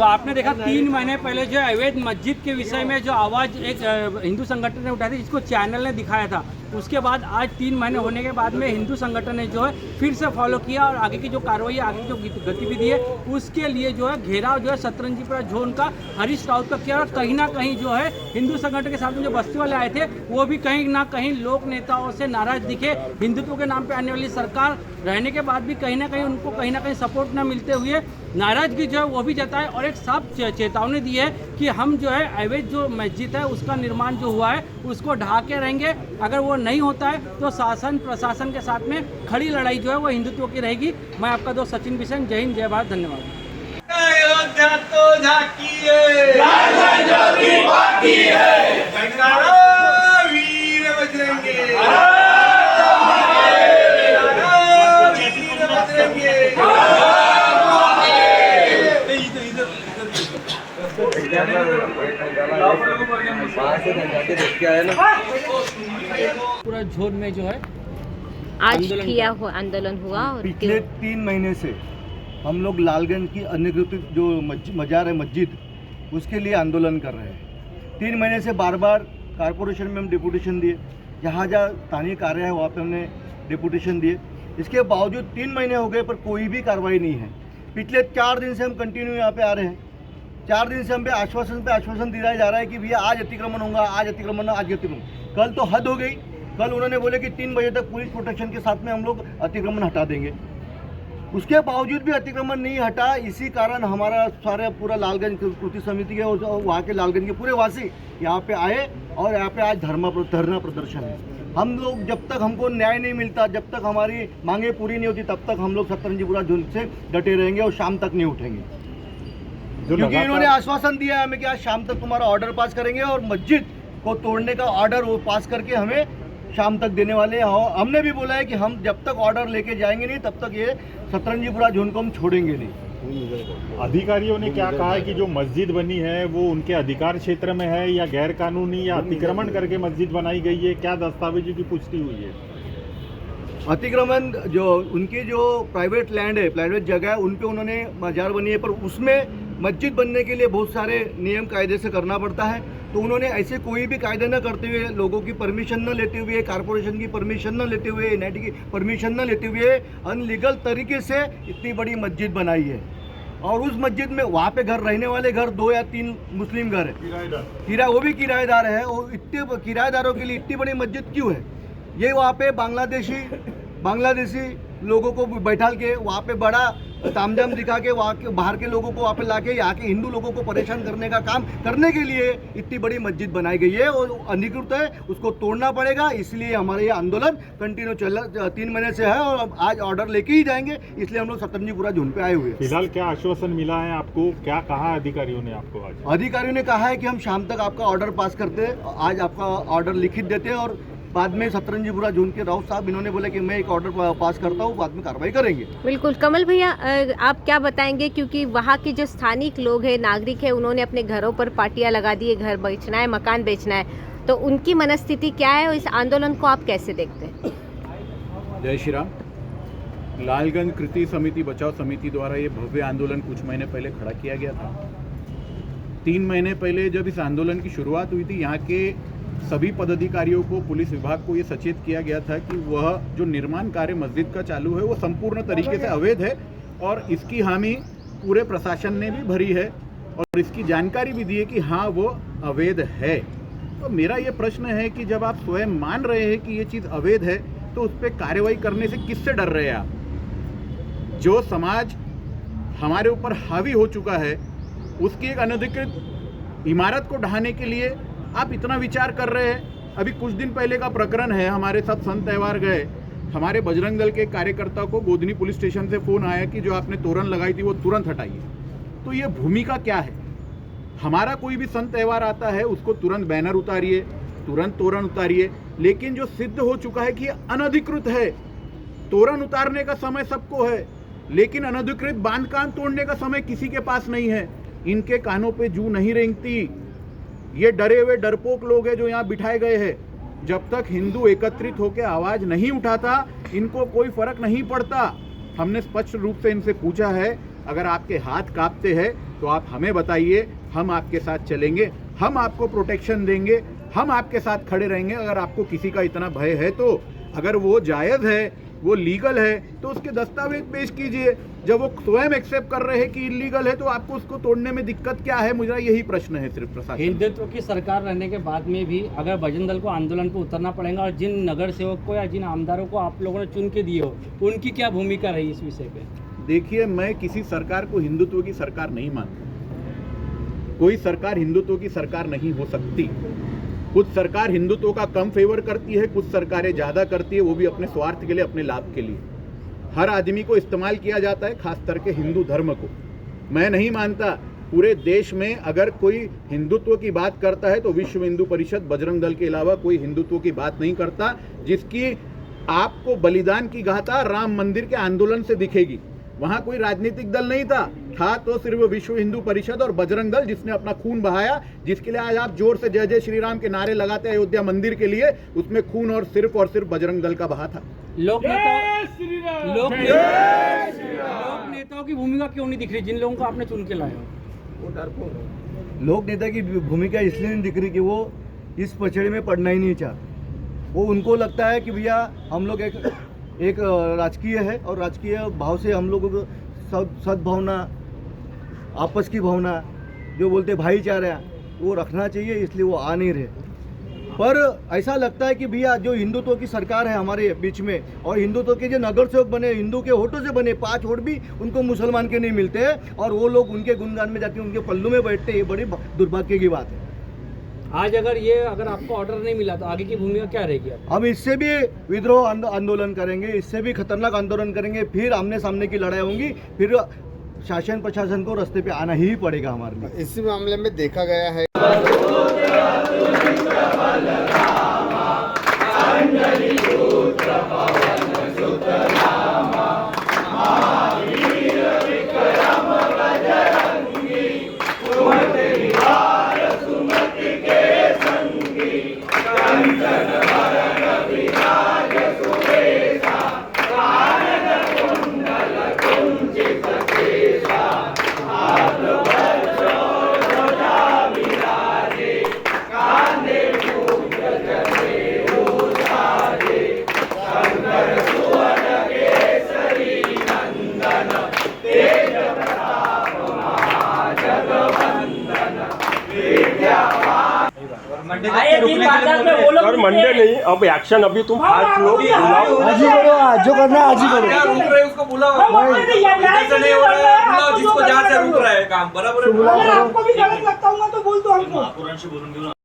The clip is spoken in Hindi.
तो आपने देखा 3 महीने पहले जो अवैध मस्जिद के विषय में जो आवाज़ एक हिंदू संगठन ने उठाई थी, जिसको चैनल ने दिखाया था, उसके बाद आज 3 महीने होने के बाद में हिंदू संगठन ने जो है फिर से फॉलो किया और आगे की जो कार्रवाई, आगे की जो गतिविधि है उसके लिए जो है घेराव जो है सतरंजीपुरा जोन का हरीश राउत का किया। और कहीं ना कहीं जो है हिंदू संगठन के साथ में जो बस्ती वाले आए थे वो भी कहीं ना कहीं लोक नेताओं से नाराज दिखे। हिंदुत्व के नाम पे आने वाली सरकार रहने के बाद भी कहीं ना कहीं उनको कहीं ना कहीं सपोर्ट न मिलते हुए नाराजगी जो है वो भी जताए और एक साफ चेतावनी दी है कि हम जो है अवैध जो मस्जिद है उसका निर्माण जो हुआ है उसको ढा के रहेंगे। अगर वो नहीं होता है तो शासन प्रशासन के साथ में खड़ी लड़ाई जो है वो हिंदुत्व की रहेगी। मैं आपका दोस्त सचिन बिसेन, जय हिंद, जय भारत, धन्यवाद। अयोध्या तो झांकी है, बाकी है, जयकारा वीर बजरंगी, वीर बजरंगी। पूरा जोन में जो है आज किया हुआ आंदोलन हुआ और पिछले 3 महीने से हम लोग लालगंज की अनधिकृत जो मजार है मस्जिद, उसके लिए आंदोलन कर रहे हैं। 3 महीने से बार बार कारपोरेशन में हम डिपुटेशन दिए, जहाँ जहाँ स्थानीय कार्य है वहाँ पे हमने डिपुटेशन दिए। इसके बावजूद 3 महीने हो गए पर कोई भी कार्रवाई नहीं है। पिछले 4 दिन से हम कंटिन्यू यहाँ पे आ रहे हैं। 4 दिन से हम पे आश्वासन दिलाया जा रहा है कि भैया आज अतिक्रमण होगा, आज अतिक्रमण, आज अतिक्रमण। कल तो हद हो गई। कल उन्होंने बोले कि 3 बजे तक पुलिस प्रोटेक्शन के साथ में हम लोग अतिक्रमण हटा देंगे। उसके बावजूद भी अतिक्रमण नहीं हटा। इसी कारण हमारा सारे पूरा लालगंज कृति समिति है और वहाँ के लालगंज के पूरे वासी यहाँ पे आए और यहाँ पे आज धरना प्रदर्शन है। हम लोग जब तक हमको न्याय नहीं मिलता, जब तक हमारी मांगे पूरी नहीं होती, तब तक हम लोग सतरंजीपुरा जोन से डटे रहेंगे और शाम तक नहीं उठेंगे। क्योंकि इन्होंने आश्वासन दिया है हमें कि आज शाम तक तुम्हारा ऑर्डर पास करेंगे और मस्जिद को तोड़ने का ऑर्डर वो पास करके हमें शाम तक देने वाले हैं। और हमने भी बोला है कि हम जब तक ऑर्डर लेके जाएंगे नहीं तब तक ये सतरंजीपुरा जोन को हम छोड़ेंगे नहीं। अधिकारियों ने क्या कहा है कि जो मस्जिद बनी है वो उनके अधिकार क्षेत्र में है या गैर कानूनी या अतिक्रमण करके मस्जिद बनाई गई है? क्या दस्तावेजों की पुष्टि हुई है? अतिक्रमण जो उनकी जो प्राइवेट लैंड है, प्राइवेट जगह है, उन पे उन्होंने मजार बनी है, पर उसमें मस्जिद बनने के लिए बहुत सारे नियम कायदे से करना पड़ता है। तो उन्होंने ऐसे कोई भी कायदे न करते हुए, लोगों की परमिशन न लेते हुए, कारपोरेशन की परमिशन न लेते हुए, एनआईटी की परमिशन न लेते हुए अनलीगल तरीके से इतनी बड़ी मस्जिद बनाई है। और उस मस्जिद में वहाँ पे घर रहने वाले घर 2 या 3 मुस्लिम घर है, वो भी किराएदार है। और इतने किराएदारों के लिए इतनी बड़ी मस्जिद क्यों है? ये वहाँ पे बांग्लादेशी लोगों को बैठाल के वहाँ पे बड़ा तामझाम दिखा के वहाँ के बाहर के लोगों को वहाँ पे लाके यहाँ के हिंदू लोगों को परेशान करने का काम करने के लिए इतनी बड़ी मस्जिद बनाई गई है और अनधिकृत है, उसको तोड़ना पड़ेगा। इसलिए हमारे ये आंदोलन कंटिन्यू 3 महीने से है और आज ऑर्डर लेके ही जाएंगे। इसलिए हम लोग सतरंजीपुरा जोन पे आए हुए हैं। फिलहाल क्या आश्वासन मिला है आपको? क्या कहा अधिकारियों ने आपको? आज अधिकारियों ने कहा है कि हम शाम तक आपका ऑर्डर पास करते हैं, आज आपका ऑर्डर लिखित देते हैं और बाद में सतरंजीपुरा जोन के राउत साहब इन्होंने बोला कि मैं एक ऑर्डर पास करता हूँ, बाद में कार्रवाई करेंगे। बिल्कुल। कमल भैया, आप क्या बताएंगे, क्योंकि वहाँ के जो स्थानिक लोग हैं, नागरिक है, उन्होंने अपने घरों पर पाटियाँ लगा दी है, घर बेचना है, मकान बेचना है, तो उनकी मनस्थिति क्या है और इस आंदोलन को आप कैसे देखते हैं? जय श्री राम। लालगंज कृति समिति बचाव समिति द्वारा ये भव्य आंदोलन कुछ महीने पहले खड़ा किया गया था। 3 महीने पहले जब इस आंदोलन की शुरुआत हुई थी, यहाँ के सभी पदाधिकारियों को, पुलिस विभाग को ये सचेत किया गया था कि वह जो निर्माण कार्य मस्जिद का चालू है वो संपूर्ण तरीके से अवैध है और इसकी हामी पूरे प्रशासन ने भी भरी है और इसकी जानकारी भी दी है कि हाँ वो अवैध है। तो मेरा ये प्रश्न है कि जब आप स्वयं मान रहे हैं कि ये चीज़ अवैध है तो उस पर कार्रवाई करने से किससे डर रहे हैं आप? जो समाज हमारे ऊपर हावी हो चुका है उसकी एक अनधिकृत इमारत को ढहाने के लिए आप इतना विचार कर रहे हैं। अभी कुछ दिन पहले का प्रकरण है, हमारे सब संत त्यौहार गए, हमारे बजरंग दल के कार्यकर्ता को गोधनी पुलिस स्टेशन से फ़ोन आया कि जो आपने तोरण लगाई थी वो तुरंत हटाइए। तो ये भूमिका क्या है? हमारा कोई भी संत त्यौहार आता है उसको तुरंत बैनर उतारिए, तुरंत तोरण उतारिए, लेकिन जो सिद्ध हो चुका है कि ये अनधिकृत है, तोरण उतारने का समय सबको है लेकिन अनधिकृत बांधकाम तोड़ने का समय किसी के पास नहीं है। इनके कानों पे जू नहीं रेंगती। ये डरे हुए डरपोक लोग हैं जो यहाँ बिठाए गए हैं। जब तक हिंदू एकत्रित होकर आवाज नहीं उठाता इनको कोई फर्क नहीं पड़ता। हमने स्पष्ट रूप से इनसे पूछा है, अगर आपके हाथ कांपते हैं तो आप हमें बताइए, हम आपके साथ चलेंगे, हम आपको प्रोटेक्शन देंगे, हम आपके साथ खड़े रहेंगे। अगर आपको किसी का इतना भय है तो अगर वो जायज़ है, वो लीगल है, तो उसके दस्तावेज पेश कीजिए। जब वो स्वयं एक्सेप्ट कर रहे हैं कि इलीगल है तो आपको उसको तोड़ने में दिक्कत क्या है? मुझे यही प्रश्न है सिर्फ प्रशासन। हिंदुत्व की सरकार रहने के बाद में भी अगर बजरंग दल को आंदोलन पे उतरना पड़ेगा और जिन नगर सेवक को या जिन आमदारों को आप लोगों ने चुन के दिए हो, उनकी क्या भूमिका रही इस विषय पे? देखिए, मैं किसी सरकार को हिंदुत्व की सरकार नहीं मानता। कोई सरकार हिंदुत्व की सरकार नहीं हो सकती। कुछ सरकार हिंदुत्व का कम फेवर करती है, कुछ सरकारें ज़्यादा करती है, वो भी अपने स्वार्थ के लिए, अपने लाभ के लिए। हर आदमी को इस्तेमाल किया जाता है, खास करके हिंदू धर्म को। मैं नहीं मानता पूरे देश में अगर कोई हिंदुत्व की बात करता है तो विश्व हिंदू परिषद, बजरंग दल के अलावा कोई हिंदुत्व की बात नहीं करता। जिसकी आपको बलिदान की गाथा राम मंदिर के आंदोलन से दिखेगी। वहाँ कोई राजनीतिक दल नहीं था तो सिर्फ विश्व हिंदू परिषद और बजरंग दल, जिसने अपना खून बहाया, जिसके लिए आज आप जोर से जय जय श्री राम के नारे लगाते हैं अयोध्या मंदिर के लिए, उसमें खून और सिर्फ बजरंग दल का बहा था। लोक नेताओं की भूमिका क्यों नहीं दिख रही जिन लोगों को आपने चुन के लाया? लोक नेता की भूमिका इसलिए नहीं दिख रही कि वो इस पचड़े में पड़ना ही नहीं चाहते। वो उनको लगता है कि भैया हम लोग एक राजकीय है और राजकीय भाव से हम लोगों को सद्भावना, आपस की भावना, जो बोलते भाईचारा, वो रखना चाहिए, इसलिए वो आ नहीं रहे। पर ऐसा लगता है कि भैया जो हिंदुत्व की सरकार है हमारे बीच में, और हिंदुत्व के जो नगर सेवक बने, हिंदू के वोटों से बने, 5 वोट भी उनको मुसलमान के नहीं मिलते हैं, और वो लोग उनके गुणगान में जाते हैं, उनके पल्लू में बैठते हैं। ये बड़ी दुर्भाग्य की बात है। आज अगर आपको ऑर्डर नहीं मिला तो आगे की भूमिका क्या रहेगी? हम इससे भी विद्रोह आंदोलन करेंगे, इससे भी खतरनाक आंदोलन करेंगे, फिर आमने सामने की लड़ाई होंगी, फिर शासन प्रशासन को रास्ते पे आना ही पड़ेगा हमारे लिए। इसी मामले में देखा गया है और मंडे नहीं, अब एक्शन अभी तुम 5 लोग बुलाओ, आज ही करो, आज जो करना है आज ही करो। रुक रहे उसको बुलाओ, इधर से नहीं हो रहा है, बुलाओ जिसको जहाँ से रुक रहा है काम, बराबर है। आपको भी गलत लगता होगा तो बोल दो हमको।